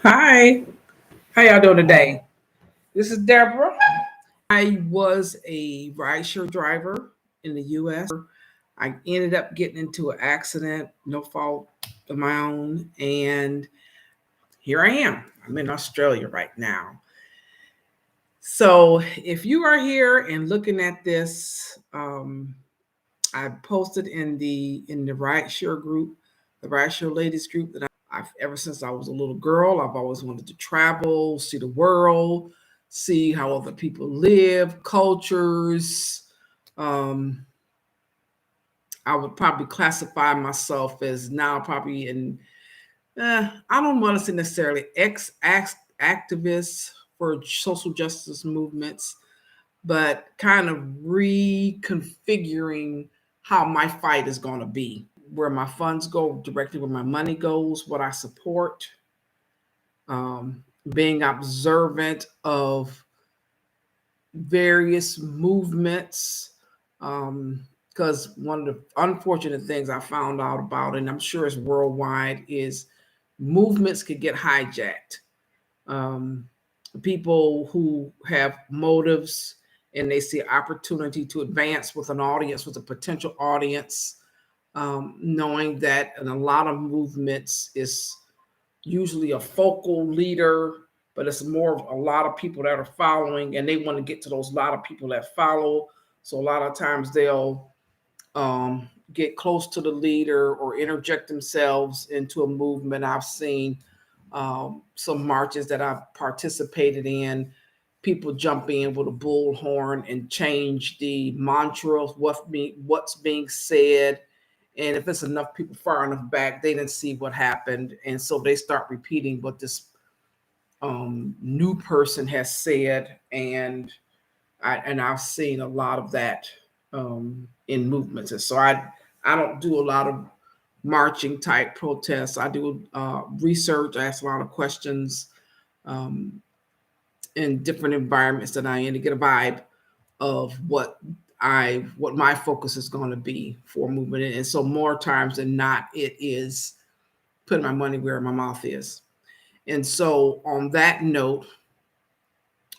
Hi, how y'all doing today? This is Deborah. I was a rideshare driver in the U.S. I ended up getting into an accident, no fault of my own, and here I am. I'm in Australia right now. So if you are here and looking at this, I posted in the rideshare group, the rideshare ladies group that I've ever since I was a little girl. I've always wanted to travel, see the world, see how other people live, cultures. Um, I would probably classify myself as now probably in I don't want to say necessarily activist for social justice movements, but kind of reconfiguring how my fight is going to be, where my funds go directly, where my money goes, what I support, being observant of various movements. Because one of the unfortunate things I found out about, and I'm sure it's worldwide, is movements could get hijacked. Um, People who have motives and they see opportunity to advance with an audience, with a potential audience, knowing that in a lot of movements is usually a focal leader, but it's more of a lot of people that are following, and they want to get to those lot of people that follow. So a lot of times they'll get close to the leader or interject themselves into a movement. I've seen some marches that I've participated in. People jump in with a bullhorn and change the mantra of what's being said. And if it's enough people far enough back, they didn't see what happened. And so they start repeating what this new person has said. And I've seen a lot of that in movements. And so I don't do a lot of marching type protests. I do research. I ask a lot of questions um, in different environments that I in to get a vibe of what my focus is going to be for movement. And so more times than not, it is putting my money where my mouth is. And so on that note,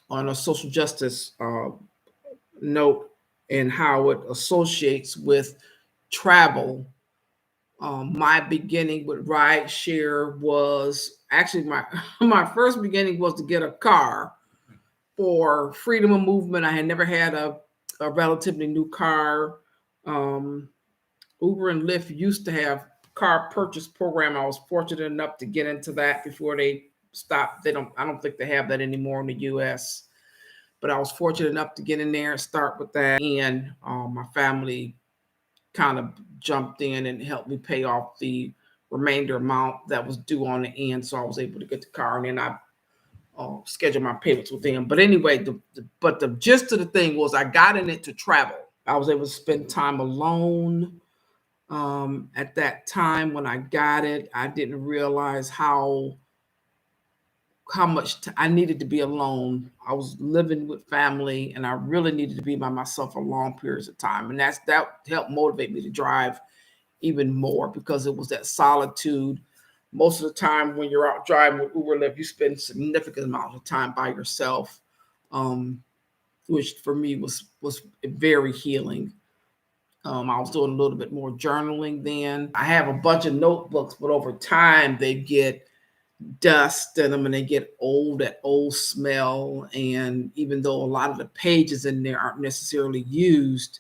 on a social justice note and how it associates with travel. My beginning with rideshare was actually my my first beginning was to get a car for freedom of movement. I had never had a relatively new car. Um, Uber and Lyft used to have car purchase program. I was fortunate enough to get into that before they stopped. They don't. I don't think they have that anymore in the U.S. But I was fortunate enough to get in there and start with that. And my family kind of jumped in and helped me pay off the remainder amount that was due on the end. So I was able to get the car, and then I scheduled my payments with them. But anyway, but the gist of the thing was I got in it to travel. I was able to spend time alone. At that time when I got it, I didn't realize how much I needed to be alone. I was living with family, and I really needed to be by myself for long periods of time, and that helped motivate me to drive even more because it was that solitude. Most of the time, when you're out driving with Uber Lyft, you spend significant amount of time by yourself, um, which for me was very healing. I was doing a little bit more journaling then. I have a bunch of notebooks, but over time they get dust in them and they get old, that old smell. And even though a lot of the pages in there aren't necessarily used,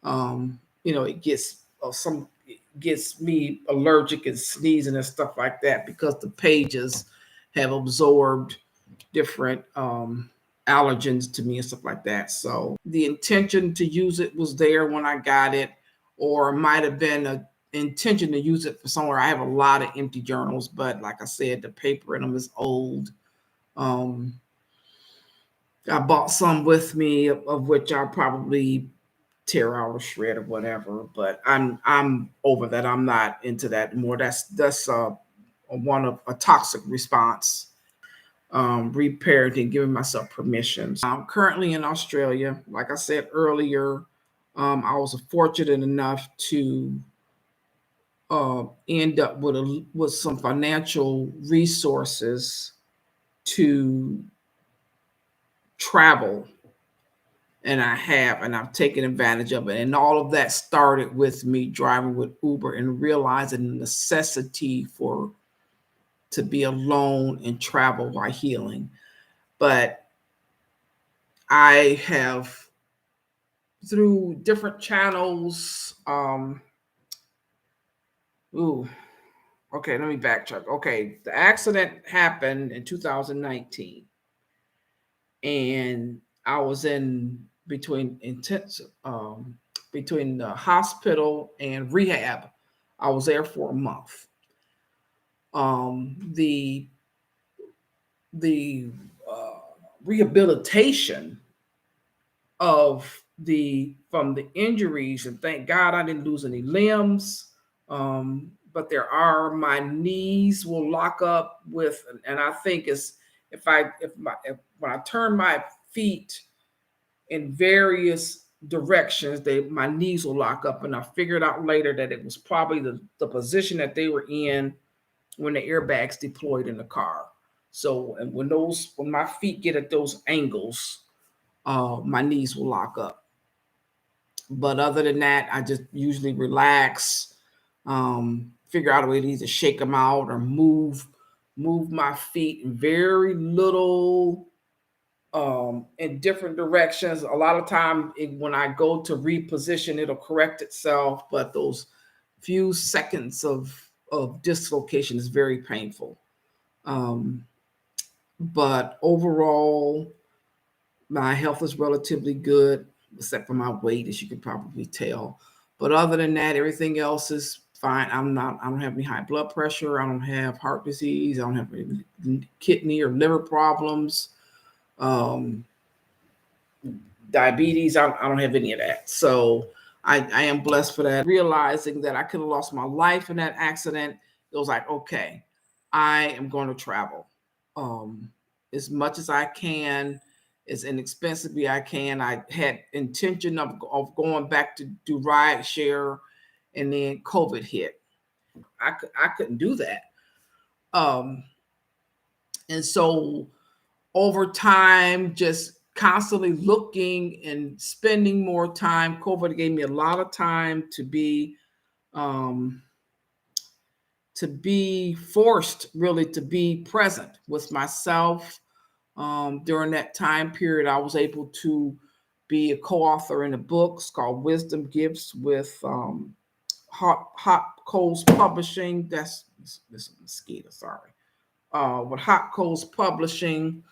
it gets some it gets me allergic and sneezing and stuff like that because the pages have absorbed different allergens to me and stuff like that. So the intention to use it was there when I got it, or it might have been a intention to use it for somewhere. I have a lot of empty journals, but like I said, the paper in them is old. Um, I bought some with me, of which I'll probably tear out or shred or whatever. But I'm over that. I'm not into that anymore. That's one of a toxic response. Reparenting, giving myself permission. So I'm currently in Australia. Like I said earlier, I was fortunate enough to end up with some financial resources to travel, and I've taken advantage of it. And all of that started with me driving with Uber and realizing the necessity for to be alone and travel while healing. But I have, through different channels, ooh, okay, let me backtrack. Okay, the accident happened in 2019, and I was in between intensive, between the hospital and rehab. I was there for a month. The the rehabilitation of the from the injuries, and thank God I didn't lose any limbs. But there are, my knees will lock up with, and I think it's, if when I turn my feet in various directions, my knees will lock up. And I figured out later that it was probably the position that they were in when the airbags deployed in the car. So, and when my feet get at those angles, my knees will lock up. But other than that, I just usually relax, figure out a way to either shake them out or move my feet in very little, in different directions. A lot of time when I go to reposition, it'll correct itself, but those few seconds of dislocation is very painful. Um, but overall, my health is relatively good, except for my weight, as you can probably tell. But other than that, everything else is fine. I don't have any high blood pressure. I don't have heart disease. I don't have any kidney or liver problems. Um, Diabetes. I don't have any of that. So I am blessed for that. Realizing that I could have lost my life in that accident, it was like, okay, I am going to travel, um, as much as I can, as inexpensively I can. I had intention of going back to do ride share, and then COVID hit. I couldn't do that. Um, and so over time, just constantly looking and spending more time. COVID gave me a lot of time um, to be forced, really, to be present with myself. During that time period, I was able to be a co-author in a book. It's called Wisdom Gifts with Hot Coals Publishing. This is a mosquito, sorry. With Hot Coals Publishing,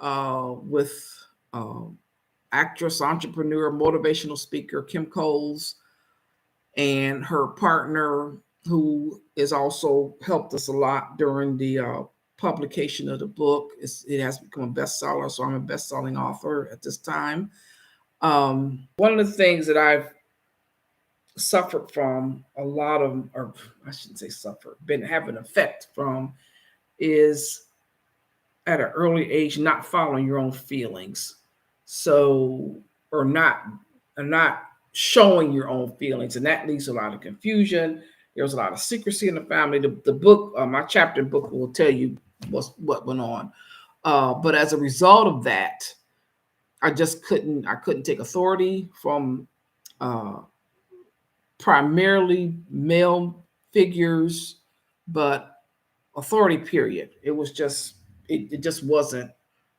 with actress, entrepreneur, motivational speaker Kim Coles, and her partner, who has also helped us a lot during the publication of the book. It has become a bestseller, so I'm a best-selling author at this time. One of the things that I've suffered from a lot of, or I shouldn't say suffered, been having effect from, is at an early age not following your own feelings. So, or not showing your own feelings, and that leads to a lot of confusion. There was a lot of secrecy in the family. The book, my chapter book, will tell you what went on. But as a result of that, I couldn't take authority from uh, primarily male figures, but authority period. It was just it just wasn't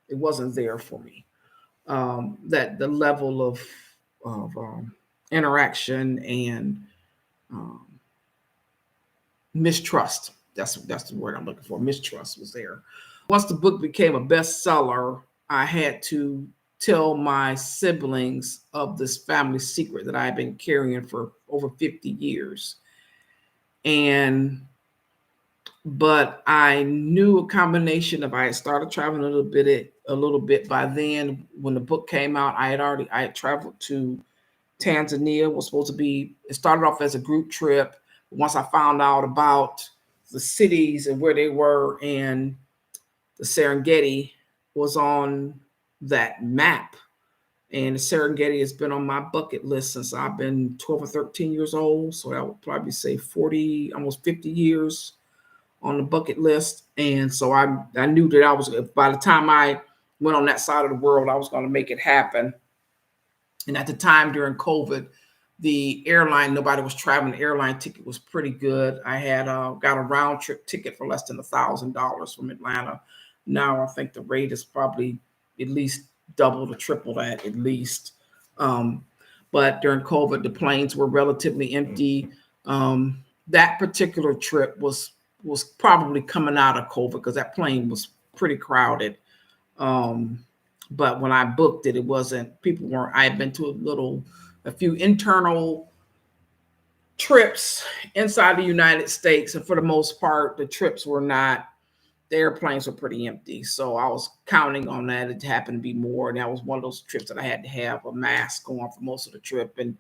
there for me. That the level of interaction and um, mistrust. That's the word I'm looking for. Mistrust was there. Once the book became a bestseller, I had to tell my siblings of this family secret that I had been carrying for over 50 years. And but I knew a combination of, I had started traveling a little bit by then. When the book came out, I had traveled to Tanzania. Was supposed to be, it started off as a group trip. Once I found out about the cities and where they were, and the Serengeti was on that map, And the Serengeti has been on my bucket list since I've been 12 or 13 years old. So that would probably say 40, almost 50 years on the bucket list. And so I knew that I was, by the time I went on that side of the world, I was going to make it happen. And at the time during COVID, the airline, nobody was traveling. The airline ticket was pretty good. I had got a round trip ticket for less than $1,000 from Atlanta. Now I think the rate is probably at least double to triple that at least. Um, but during COVID, the planes were relatively empty. That particular trip was probably coming out of COVID because that plane was pretty crowded. But when I booked it, it wasn't, people weren't, I had been to a few internal trips inside the United States. And for the most part, the trips were not, the airplanes were pretty empty. So I was counting on that. It happened to be more. And that was one of those trips that I had to have a mask on for most of the trip. And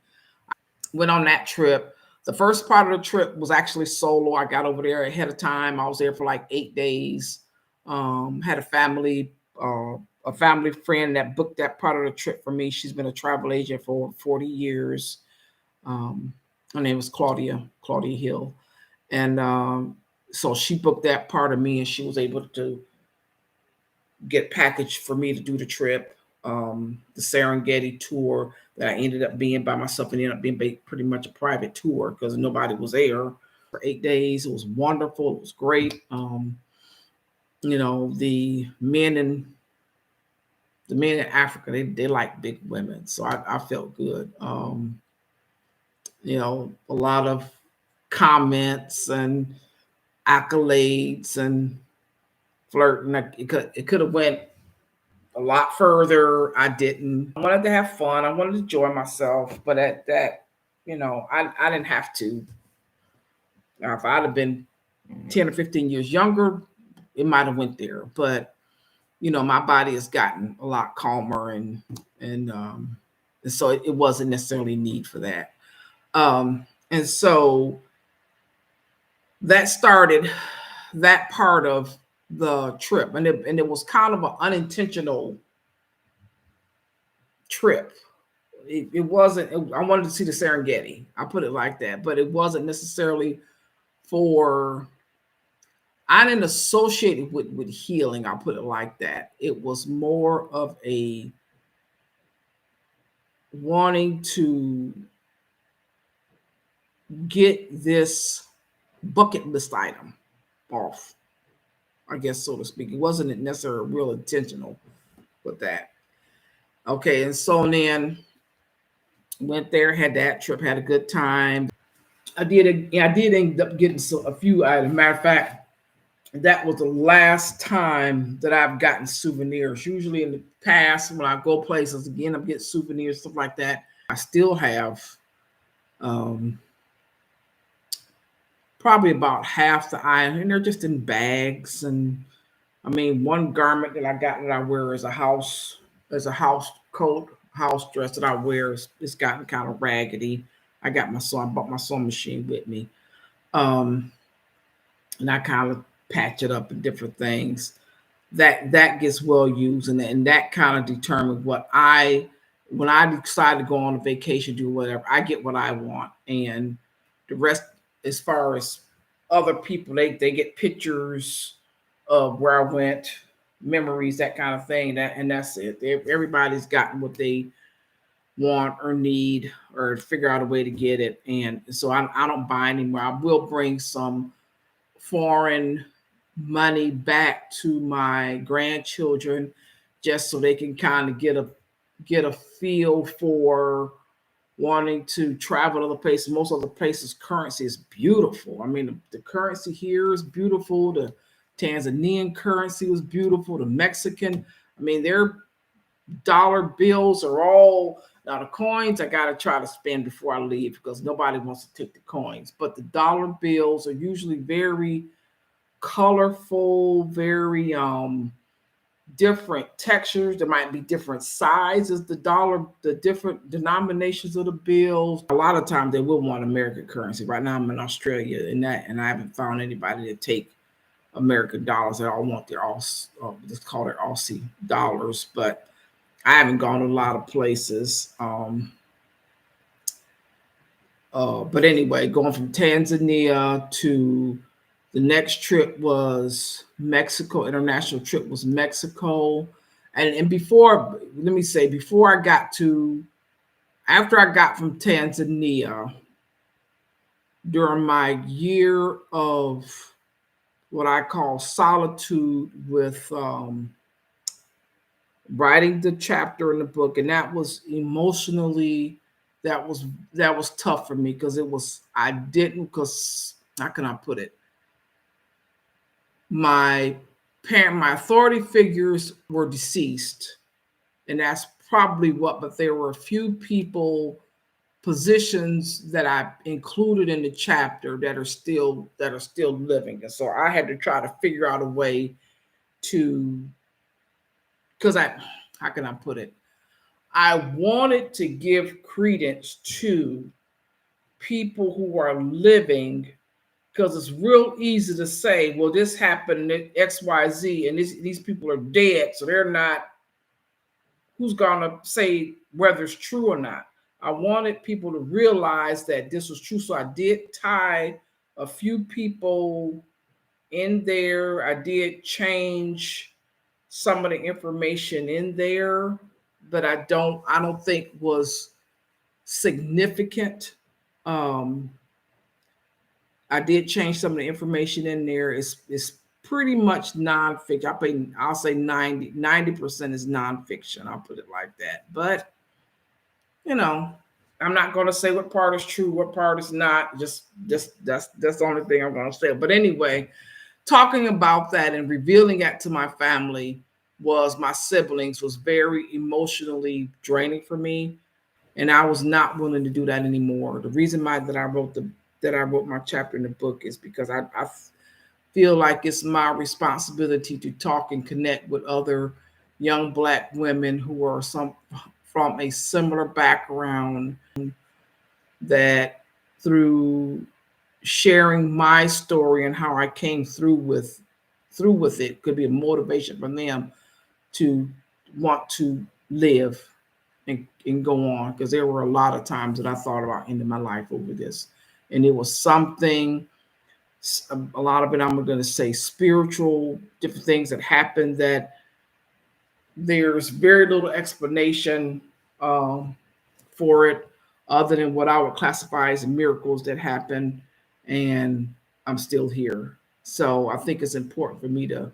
went on that trip. The first part of the trip was actually solo. I got over there ahead of time. I was there for like 8 days. Had a family friend that booked that part of the trip for me. She's been a travel agent for 40 years. Her name was Claudia Hill. And so she booked that part of me, and she was able to get packaged for me to do the trip. The Serengeti tour that I ended up being by myself, and ended up being pretty much a private tour because nobody was there for 8 days. It was wonderful. It was great. The men in Africa, they like big women. So I felt good. A lot of comments and accolades and flirting. It could have went a lot further. I didn't. I wanted to have fun. I wanted to enjoy myself, but at that, I didn't have to. Now, if I'd have been 10 or 15 years younger, it might have went there. But my body has gotten a lot calmer, and so it wasn't necessarily a need for that. And so that started that part of the trip, and it was kind of an unintentional trip. It wasn't. I wanted to see the Serengeti. I put it like that, but it wasn't necessarily for. I didn't associate it with healing. I'll put it like that. It was more of a wanting to get this bucket list item off, I guess, so to speak. It wasn't necessarily real intentional with that. Okay, and so then went there, had that trip, had a good time. I did end up getting a few items. Matter of fact, that was the last time that I've gotten souvenirs. Usually in the past, when I go places again, I'm getting souvenirs, stuff like that. I still have probably about half the items, and they're just in bags. And I mean, one garment that I got that I wear is a house coat, house dress that I wear. It's gotten kind of raggedy. I bought my sewing machine with me. And I kind of patch it up and different things. That gets well used, and that kind of determines when I decide to go on a vacation, do whatever, I get what I want. And the rest, as far as other people, they get pictures of where I went, memories, that kind of thing. That's it. Everybody's gotten what they want or need, or figure out a way to get it. And so I don't buy anymore. I will bring some foreign money back to my grandchildren just so they can kind of get a feel for wanting to travel to other places. Most other places currency is beautiful. I mean, the currency here is beautiful. The Tanzanian currency was beautiful. The Mexican, I mean, their dollar bills are all, now the coins I got to try to spend before I leave because nobody wants to take the coins, but the dollar bills are usually very colorful, very different textures. There might be different sizes, the different denominations of the bills. A lot of times they will want American currency. Right now I'm in Australia, and I haven't found anybody to take American dollars. They all want let's call it Aussie dollars. But I haven't gone to a lot of places. But anyway, going from Tanzania to the next trip was Mexico. International trip was Mexico, and before, let me say, before I got to, after I got from Tanzania, during my year of what I call solitude with writing the chapter in the book, and that was emotionally, that was that was tough for me because it was, I didn't, because how can I put it, my my authority figures were deceased, and that's probably what, but there were a few people, positions that I included in the chapter that are still living, and so I had to try to figure out a way to, because I, how can I put it, I wanted to give credence to people who are living, because it's real easy to say, well, this happened at XYZ, and these people are dead, so they're not, who's going to say whether it's true or not? I wanted people to realize that this was true. So I did tie a few people in there. I did change some of the information in there that I don't think was significant. Um, I did change some of the information in there. It's pretty much nonfiction. I'll say 90% is nonfiction. I'll put it like that. But you know, I'm not going to say what part is true, what part is not. Just that's the only thing I'm going to say. But anyway, talking about that and revealing that to my family, was my siblings, was very emotionally draining for me, and I was not willing to do that anymore. The reason why that I wrote my chapter in the book is because I feel like it's my responsibility to talk and connect with other young Black women who are some from a similar background, that through sharing my story and how I came through with it could be a motivation for them to want to live and go on, because there were a lot of times that I thought about ending my life over this, and it was something, a lot of it, I'm going to say spiritual, different things that happened that there's very little explanation um, for it, other than what I would classify as miracles that happen, and I'm still here. So I think it's important for me to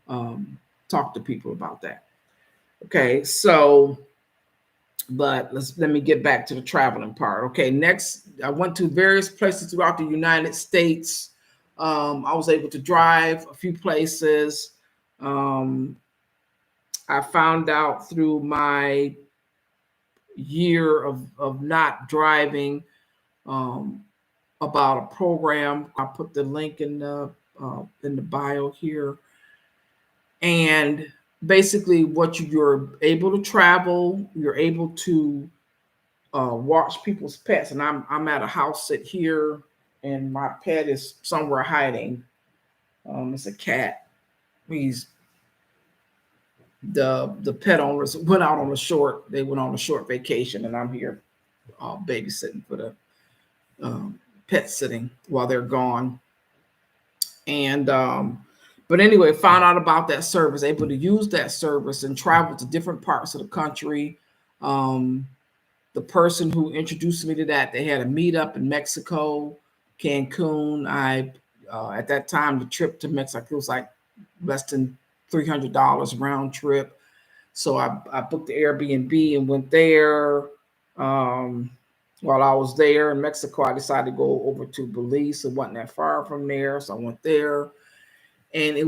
um, talk to people about that. Okay, so but let me get back to the traveling part. Okay, next, I went to various places throughout the United States. I was able to drive a few places. Um, I found out through my year of not driving um, about a program. I put the link in the bio here, and basically, you're able to travel, you're able to watch people's pets, and I'm at a house sit here, and my pet is somewhere hiding. It's a cat. He's the pet owners went out on a short. They went on a short vacation, and I'm here babysitting for the pet sitting while they're gone. And but anyway, found out about that service, able to use that service and travel to different parts of the country. Um, the person who introduced me to that, they had a meetup in Mexico, Cancun. I at that time, the trip to Mexico, it was like less than $300 round trip. So I booked the Airbnb and went there. Um, while I was there in Mexico, I decided to go over to Belize. It wasn't that far from there, so I went there. And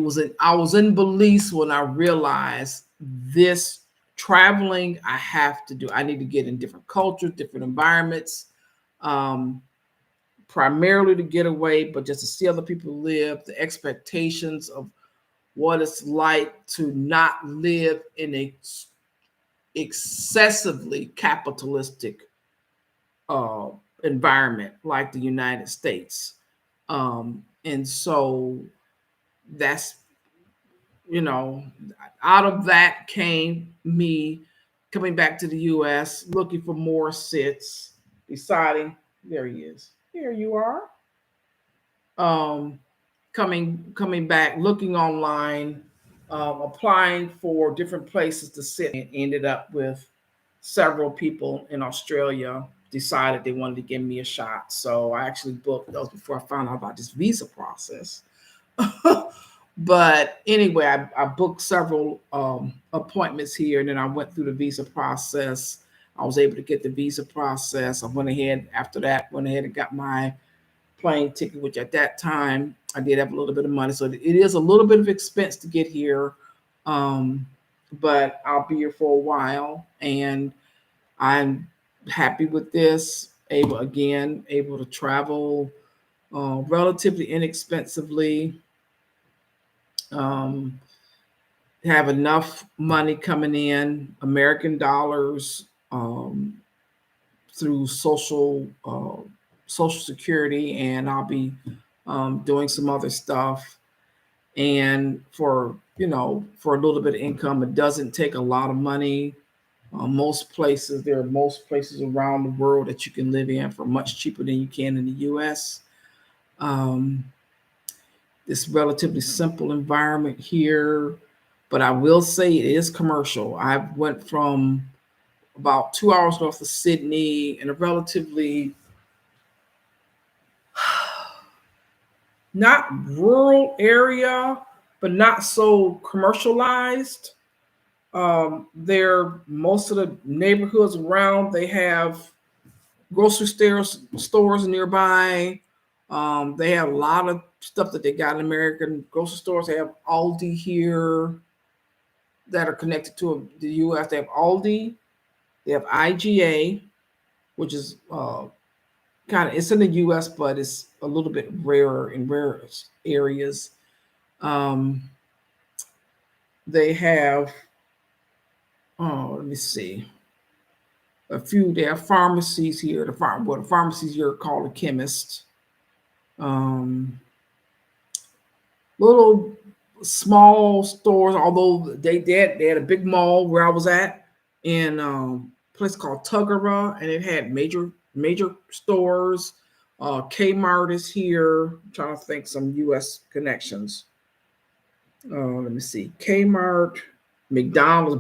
I was in Belize when I realized this traveling I have to do. I need to get in different cultures, different environments, um, primarily to get away, but just to see other people live, the expectations of what it's like to not live in a excessively capitalistic uh, environment like the United States. And so that's, you know, out of that came me coming back to the US, looking for more sits, deciding, there he is. Here you are. Um, coming back, looking online, applying for different places to sit, and ended up with several people in Australia decided they wanted to give me a shot. So I actually booked those before I found out about this visa process. But anyway, I booked several appointments here, and then I went through the visa process. I was able to get the visa process. I went ahead after that, went ahead and got my plane ticket, which at that time I did have a little bit of money. So it is a little bit of expense to get here. Um, but I'll be here for a while, and I'm happy with this. Able to travel relatively inexpensively. Um, have enough money coming in, American dollars, through Social Security, and I'll be doing some other stuff. And for a little bit of income, it doesn't take a lot of money. There are most places around the world that you can live in for much cheaper than you can in the U.S. Um, this relatively simple environment here, but I will say it is commercial. I went from about 2 hours north of Sydney in a relatively not rural area, but not so commercialized. There, most of the neighborhoods around, they have grocery stores nearby. They have a lot of stuff that they got in American grocery stores. They have Aldi here that are connected to the U.S. They have Aldi. They have IGA, which is it's in the U.S., but it's a little bit rarer in rare areas. Um, they have, let me see, they have pharmacies here. The pharmacies here are called a chemist. Little small stores, although they had a big mall where I was at in a place called Tuggerah, and it had major stores. Kmart is here. I'm trying to think some U.S. connections. Let me see. Kmart, McDonald's,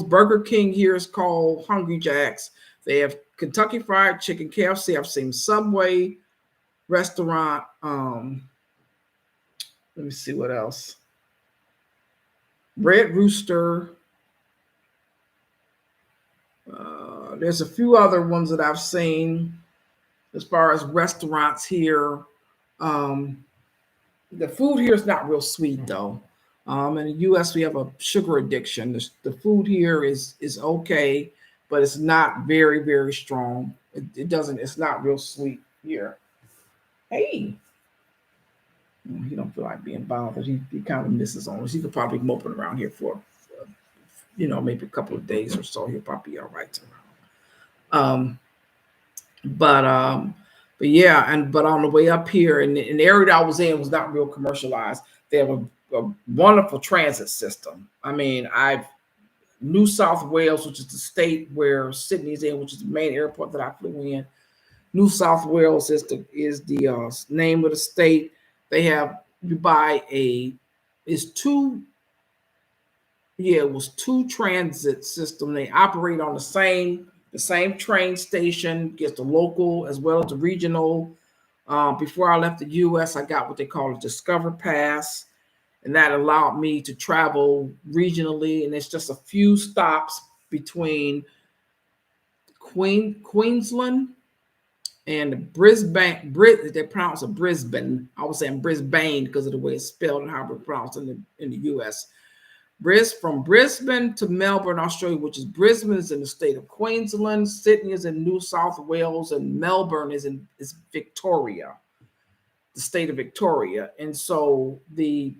Burger King here is called Hungry Jack's. They have Kentucky Fried Chicken, KFC. I've seen Subway restaurant. Let me see what else. Red Rooster. There's a few other ones that I've seen as far as restaurants here. The food here is not real sweet though. In the U.S., we have a sugar addiction. The food here is okay, but it's not very, very strong. It's not real sweet here. Hey, he don't feel like being bothered. He kind of misses on us. He could probably be moping around here for maybe a couple of days or so. He'll probably be all right tomorrow. But yeah, but on the way up here, in the area that I was in was not real commercialized. They have a wonderful transit system. I mean, New South Wales, which is the state where Sydney's in, which is the main airport that I flew in. New South Wales is the name of the state. They have it was two transit system. They operate on the same train station, gets the local as well as the regional. Before I left the U.S., I got what they call a Discover Pass, and that allowed me to travel regionally. And it's just a few stops between Queensland and Brisbane. They pronounce it Brisbane. I was saying Brisbane because of the way it's spelled and how it's pronounced in the U.S. From Brisbane to Melbourne, Australia, which is Brisbane is in the state of Queensland, Sydney is in New South Wales, and Melbourne is Victoria, the state of Victoria. And so the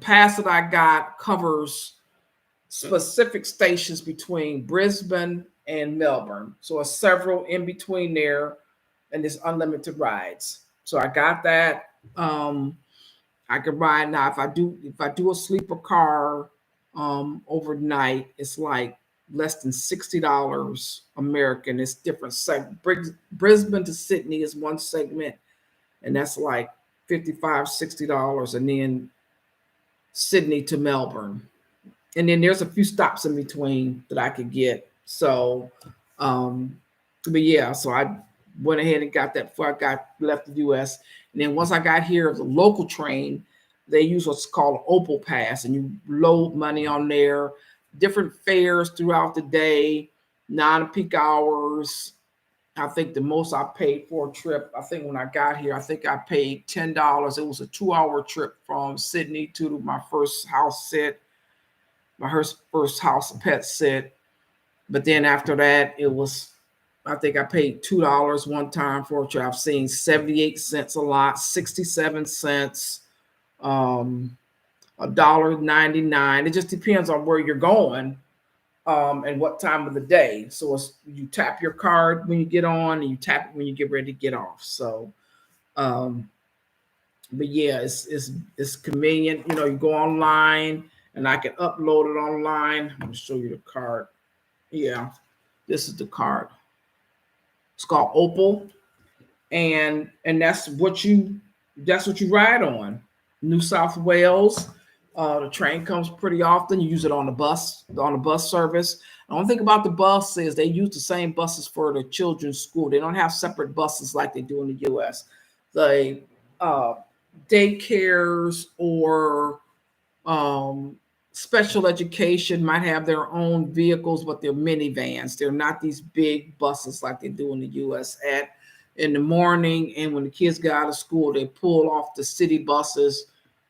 pass that I got covers specific stations between Brisbane and Melbourne. So it's several in between there, and there's unlimited rides. So I got that. I can ride now if I do a sleeper car. overnight. It's like less than $60 American. It's different. Brisbane to Sydney is one segment, and that's like $55, $60, and then Sydney to Melbourne, and then there's a few stops in between that I could get. So, um, but yeah, so I went ahead and got that before I got left the U.S. And then once I got here, the local train, they use what's called Opal Pass, and you load money on there, different fares throughout the day, non-peak hours. I think the most I paid for a trip, I think when I got here, I think I paid $10. It was a 2 hour trip from Sydney to my first house sit, my first house and pet sit. But then after that, it was, I think I paid $2 one time for a trip. I've seen 78 cents a lot, 67 cents, $1.99. It just depends on where you're going, and what time of the day. So it's, you tap your card when you get on, and you tap it when you get ready to get off. So, um, but yeah, it's convenient. You know, you go online, and I can upload it online. I'm gonna show you the card. Yeah, this is the card. It's called Opal, and that's what you ride on. New South Wales. The train comes pretty often. You use it on the bus service. The only thing about the bus is they use the same buses for the children's school. They don't have separate buses like they do in the U.S. The uh, daycares or special education might have their own vehicles, but they're minivans. They're not these big buses like they do in the U.S. At in the morning, and when the kids get out of school, they pull off the city buses,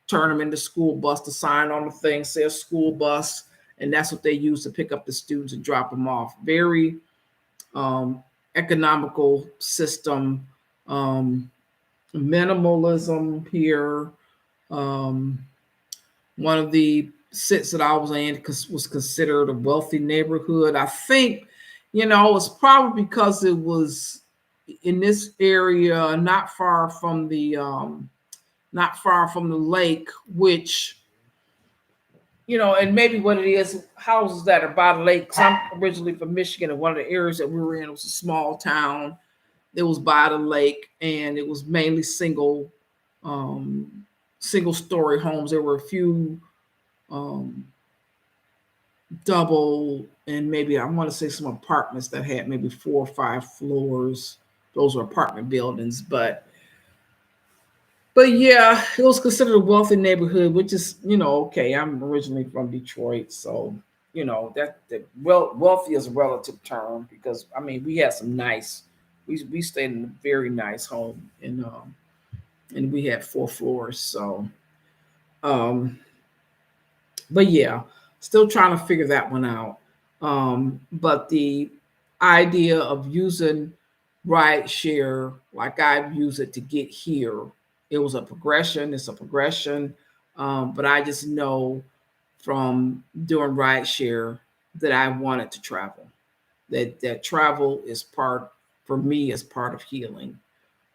turn them into school bus. The sign on the thing says school bus, and that's what they use to pick up the students and drop them off. Very um, economical system, um, minimalism here. Um, One of the sits that I was in was considered a wealthy neighborhood. I think, it's probably because it was in this area, not far from the lake, which, and maybe what it is, houses that are by the lake. 'Cause I'm originally from Michigan, and one of the areas that we were in was a small town. It was by the lake, and it was mainly single story homes. There were a few um, double, and maybe I want to say some apartments that had maybe 4 or 5 floors. Those were apartment buildings, but yeah, it was considered a wealthy neighborhood, which is, okay. I'm originally from Detroit, so that wealthy is a relative term, because I mean we had some nice, we stayed in a very nice home, and we had 4 floors. So um but yeah, still trying to figure that one out. But the idea of using ride share like I've used it to get here, it was a progression. It's a progression. But I just know from doing ride share that I wanted to travel. That travel is part, for me, is part of healing.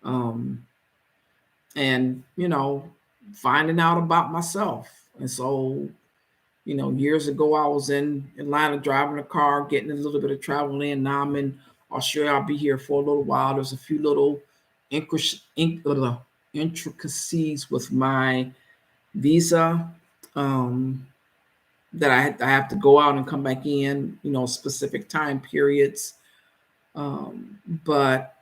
Um, and finding out about myself. And so years ago, I was in Atlanta driving a car, getting a little bit of travel in. Now I'm in Australia. I'll be here for a little while. There's a few little intricacies with my visa, um, that I have to go out and come back in, specific time periods. But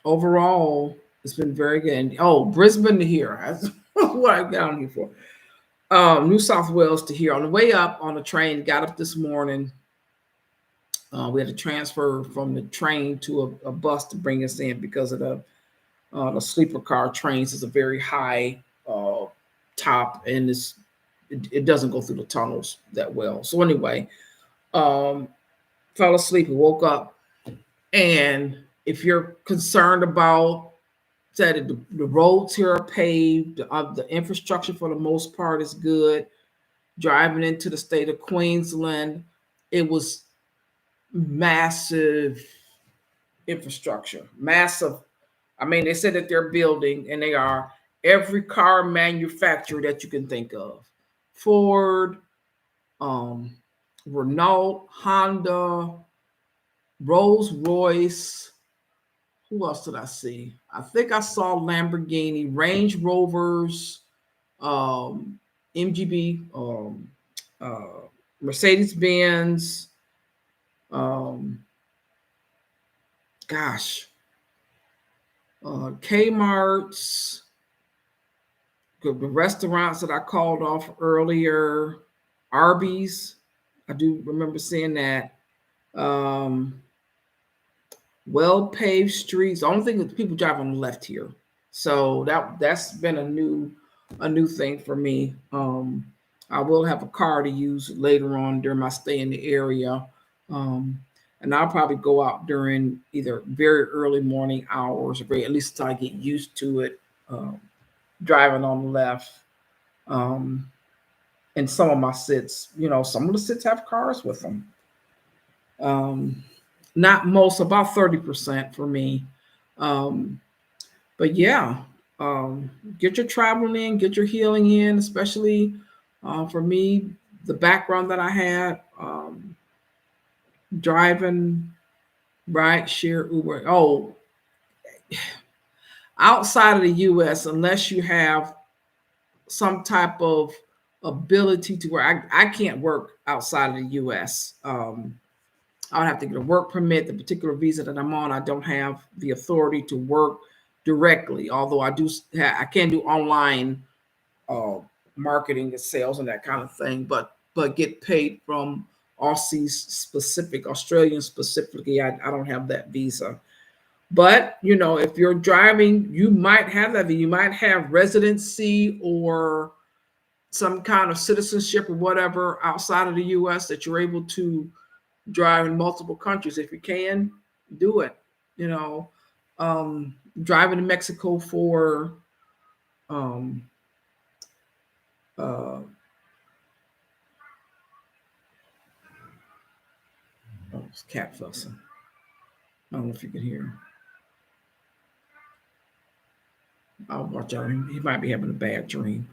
overall, it's been very good. And, Brisbane to here. That's what I got on here for. New South Wales to here. On the way up on the train, got up this morning. We had to transfer from the train to a bus to bring us in, because of the sleeper car trains is a very high top, and it doesn't go through the tunnels that well. So anyway, um, fell asleep and woke up. And if you're concerned about that, the roads here are paved, the infrastructure for the most part is good. Driving into the state of Queensland, it was massive infrastructure. Massive. I mean, they said that they're building, and they are, every car manufacturer that you can think of. Ford, um, Renault, Honda, Rolls Royce. Who else did I see? I think I saw Lamborghini, Range Rovers, um, MGB, uh, Mercedes Benz. Um, gosh, Kmart's, the restaurants that I called off earlier, Arby's. I do remember seeing that. Um, well paved streets. The only thing is people drive on the left here, so that's been a new thing for me. I will have a car to use later on during my stay in the area, um, and I'll probably go out during either very early morning hours or very, at least until I get used to it. Driving on the left. Um, and some of my sits, some of the sits have cars with them. Um, Not most, about 30% for me. Um, but yeah, um, get your traveling in, get your healing in, especially for me, the background that I had, driving, ride, share, Uber. Oh, outside of the US, unless you have some type of ability to where I can't work outside of the US. I would have to get a work permit. The particular visa that I'm on, I don't have the authority to work directly. Although I can do online uh, marketing and sales and that kind of thing, but get paid from Australian specifically. I don't have that visa. But if you're driving, you might have that. You might have residency or some kind of citizenship or whatever outside of the U.S. that you're able to drive in multiple countries. If you can, do it. You know, Driving to Mexico for um, uh, it's cat fussing. I don't know if you can hear. I'll watch out. He might be having a bad dream.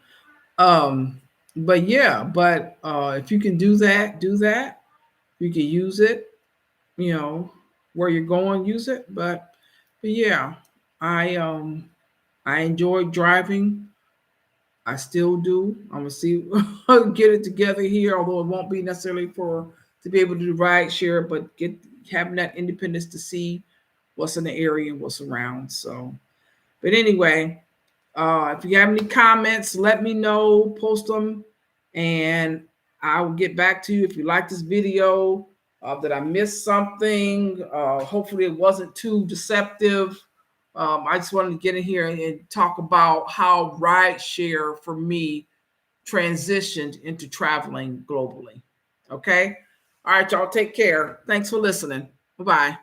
Um, but yeah, if you can do that, do that. You can use it. You know, where you're going, use it. But yeah, I um I enjoy driving. I still do. I'm gonna see get it together here, although it won't be necessarily for to be able to do ride share, but get having that independence to see what's in the area and what's around. So, but anyway, if you have any comments, let me know. Post them, and I will get back to you. If you like this video, that I missed something, hopefully it wasn't too deceptive. I just wanted to get in here and talk about how rideshare for me transitioned into traveling globally. Okay. All right, y'all. Take care. Thanks for listening. Bye bye.